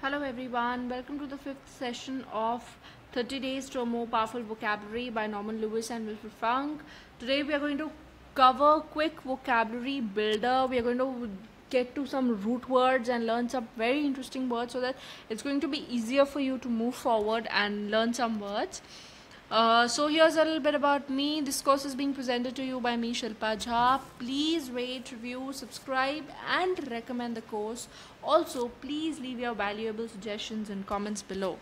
Hello everyone, welcome to the fifth session of 30 Days to a More Powerful Vocabulary by Norman Lewis and Wilfred Funk. Today we are going to cover quick vocabulary builder. We are going to get to some root words and learn some very interesting words so that it's going to be easier for you to move forward and learn some words. So here's a little bit about me. This course is being presented to you by me, Shilpa Jha. Please rate, review, subscribe and recommend the course. Also, please leave your valuable suggestions and comments below.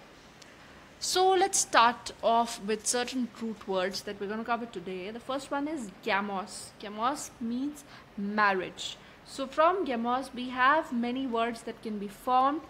So let's start off with certain root words that we're going to cover today. The first one is gamos. Gamos means marriage. So from gamos we have many words that can be formed.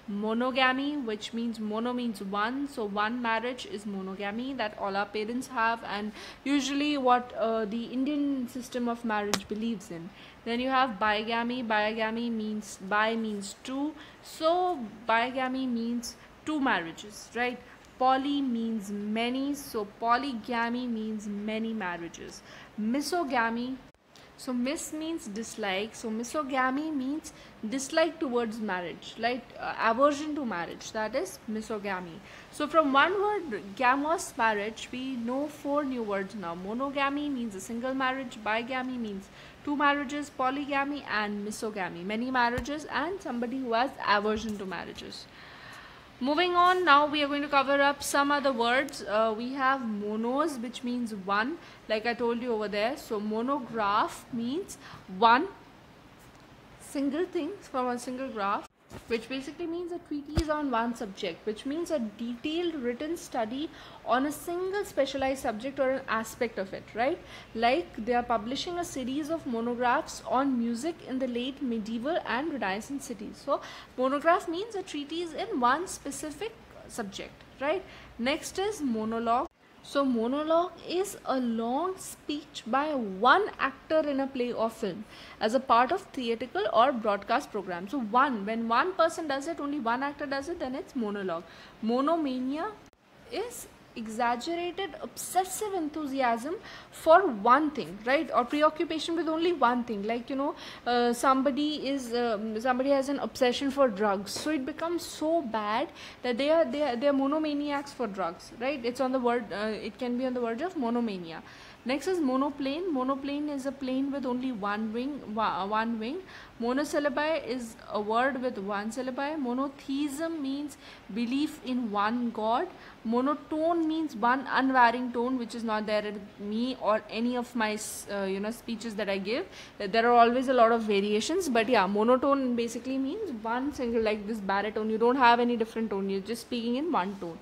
Monogamy, which means mono means one, so one marriage is monogamy that all our parents have and usually what the Indian system of marriage believes in. Then you have bigamy. Bigamy means bi means two, so bigamy means two marriages, right? Poly means many, so polygamy means many marriages. Misogamy, so mis means dislike, so misogamy means dislike towards marriage, like aversion to marriage, that is misogamy. So from one word gamos, marriage, we know four new words now. Monogamy means a single marriage, bigamy means two marriages, polygamy and misogamy, many marriages and somebody who has aversion to marriages. Moving on, now we are going to cover up some other words. We have monos, which means one, like I told you over there. So monograph means one single thing from a single graph, which basically means a treatise on one subject, which means a detailed written study on a single specialized subject or an aspect of it, right? Like they are publishing a series of monographs on music in the late medieval and Renaissance cities. So monograph means a treatise in one specific subject, right? Next is monologue. So monologue is a long speech by one actor in a play or film as a part of theatrical or broadcast program. So when one person does it, only one actor does it, then it's monologue. Monomania is exaggerated obsessive enthusiasm for one thing, right? Or preoccupation with only one thing, like somebody has an obsession for drugs, so it becomes so bad that they are monomaniacs for drugs, right? It's on the word it can be on the verge of monomania. Next is monoplane. Monoplane is a plane with only one wing. Monosyllabi is a word with one syllable. Monotheism means belief in one god. Monotone means one unvarying tone, which is not there in me or any of my speeches that I give. There are always a lot of variations, but yeah, monotone basically means one single, like this baritone. You don't have any different tone. You're just speaking in one tone.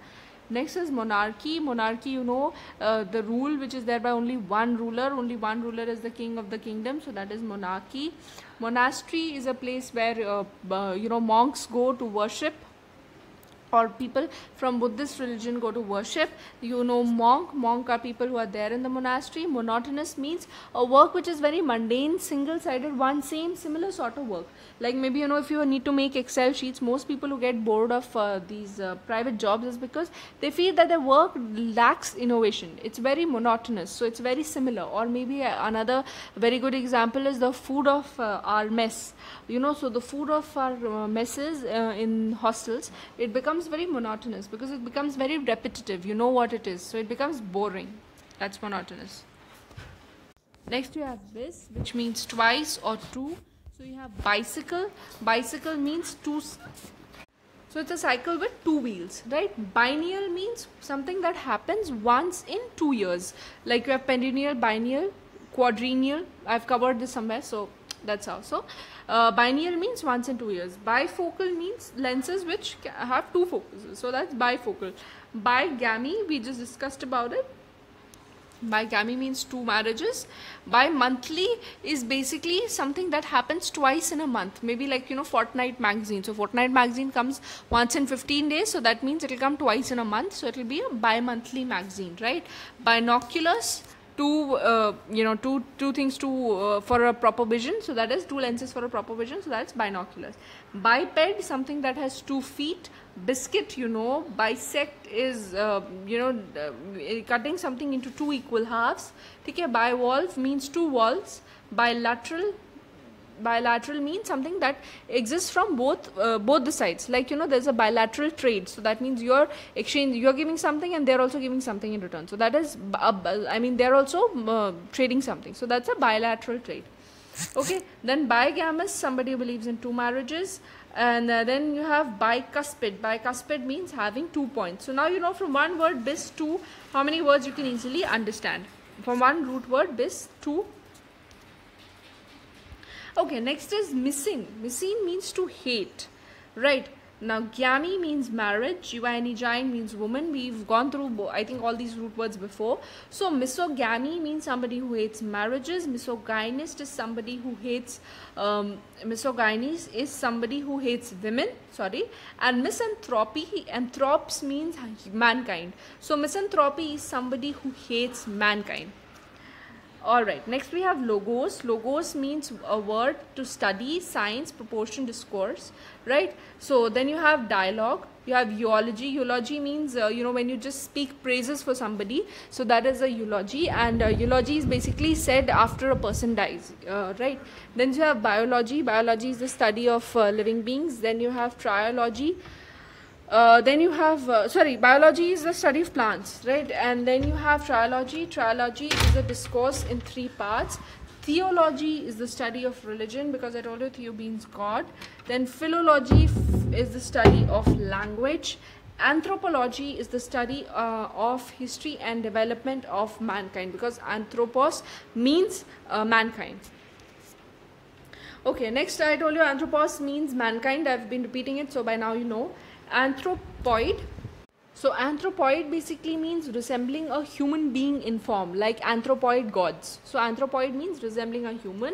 Next is monarchy. Monarchy, the rule which is there by only one ruler. Only one ruler is the king of the kingdom, so that is monarchy. Monastery is a place where monks go to worship, or people from Buddhist religion go to worship. Monk are people who are there in the monastery. Monotonous means a work which is very mundane, single-sided, one similar sort of work. Like maybe if you need to make Excel sheets, most people who get bored of these private jobs is because they feel that their work lacks innovation. It's very monotonous, so it's very similar. Or maybe another very good example is the food of our mess. So the food of our messes in hostels, it becomes very monotonous because it becomes very repetitive. You know what it is, so it becomes boring. That's monotonous. Next you have this, which means twice or two. So you have bicycle. Bicycle means two. So it's a cycle with two wheels, right? Biennial means something that happens once in 2 years. Like you have perennial, biennial, quadrennial. I've covered this somewhere, so that's how. So biennial means once in 2 years. Bifocal means lenses which have two focuses, so that's bifocal. Bigamy, we just discussed about it. Bigamy means two marriages. Bi-monthly is basically something that happens twice in a month. Maybe like Fortnight magazine. So Fortnight magazine comes once in 15 days, so that means it will come twice in a month, so it will be a bi-monthly magazine, right? Binoculars, two things for a proper vision, so that is two lenses for a proper vision, so that's binoculars. Biped, something that has 2 feet. Biscuit, bisect is cutting something into two equal halves. Okay, bivalve means two walls. Bilateral bilateral means something that exists from both the sides. Like, there's a bilateral trade, so that means you're giving something and they're also giving something in return. So that is, they're also trading something. So that's a bilateral trade. Okay, then bigamous, somebody who believes in two marriages. And then you have bicuspid. Bicuspid means having 2 points. So now from one word bis to how many words you can easily understand. From one root word bis to. Okay, next is missing. Missing means to hate, right? Now, gyami means marriage, gyne means woman. We've gone through, I think, all these root words before. So, misogamy means somebody who hates marriages. Misogynist is somebody who hates, misogynist is somebody who hates women, sorry. And misanthropy, anthropes means mankind. So, misanthropy is somebody who hates mankind. Alright, next we have logos. Logos means a word to study, science, proportion, discourse, right? So then you have dialogue, you have eulogy. Eulogy means, when you just speak praises for somebody. So that is a eulogy, and eulogy is basically said after a person dies, right? Then you have biology. Biology is the study of living beings. Then you have triology. Then you have, biology is the study of plants, right? And then you have trilogy. Trilogy is a discourse in 3 parts. Theology is the study of religion, because I told you theo means God. Then philology is the study of language. Anthropology is the study of history and development of mankind, because anthropos means mankind. Okay, next I told you anthropos means mankind. I've been repeating it, so by now you know. Anthropoid. So anthropoid basically means resembling a human being in form, like anthropoid gods. So anthropoid means resembling a human.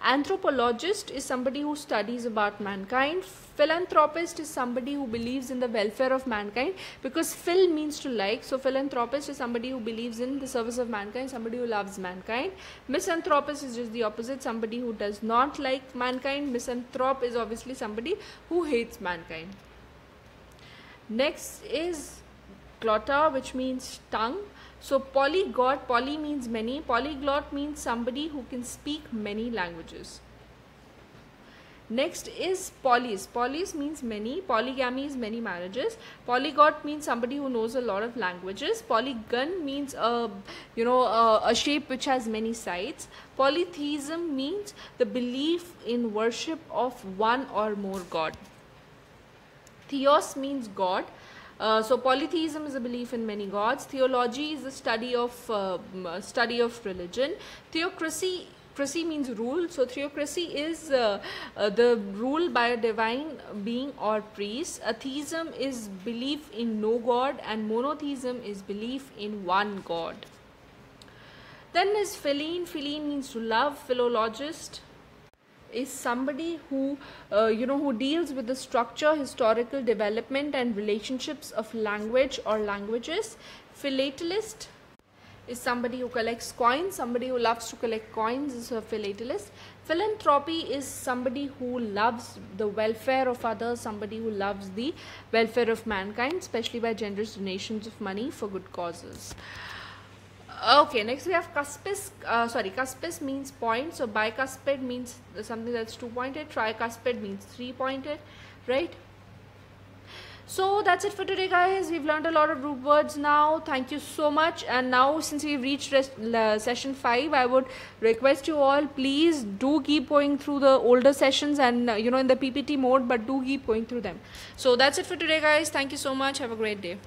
Anthropologist is somebody who studies about mankind. Philanthropist is somebody who believes in the welfare of mankind, because phil means to like. So philanthropist is somebody who believes in the service of mankind, somebody who loves mankind. Misanthropist is just the opposite, somebody who does not like mankind. Misanthrope is obviously somebody who hates mankind. Next is glotta, which means tongue. So polyglot, poly means many. Polyglot means somebody who can speak many languages. Next is polis. Polis means many. Polygamy is many marriages. Polyglot means somebody who knows a lot of languages. Polygon means a shape which has many sides. Polytheism means the belief in worship of one or more god. Theos means God. So polytheism is a belief in many gods. Theology is the study of religion. Theocracy means rule. So theocracy is the rule by a divine being or priest. Atheism is belief in no god, and monotheism is belief in one god. Then is Philine. Philine means to love. Philologist is somebody who who deals with the structure, historical development and relationships of language or languages. Philatelist is somebody who collects coins. Somebody who loves to collect coins is a philatelist. Philanthropy is somebody who loves the welfare of others, somebody who loves the welfare of mankind, especially by generous donations of money for good causes. Okay, next we have cuspis. Cuspis means point. So bicuspid means something that's 2-pointed. Tricuspid means 3-pointed, right? So that's it for today, guys. We've learned a lot of root words now. Thank you so much. And now, since we've reached session 5, I would request you all, please do keep going through the older sessions and in the PPT mode, but do keep going through them. So that's it for today, guys. Thank you so much. Have a great day.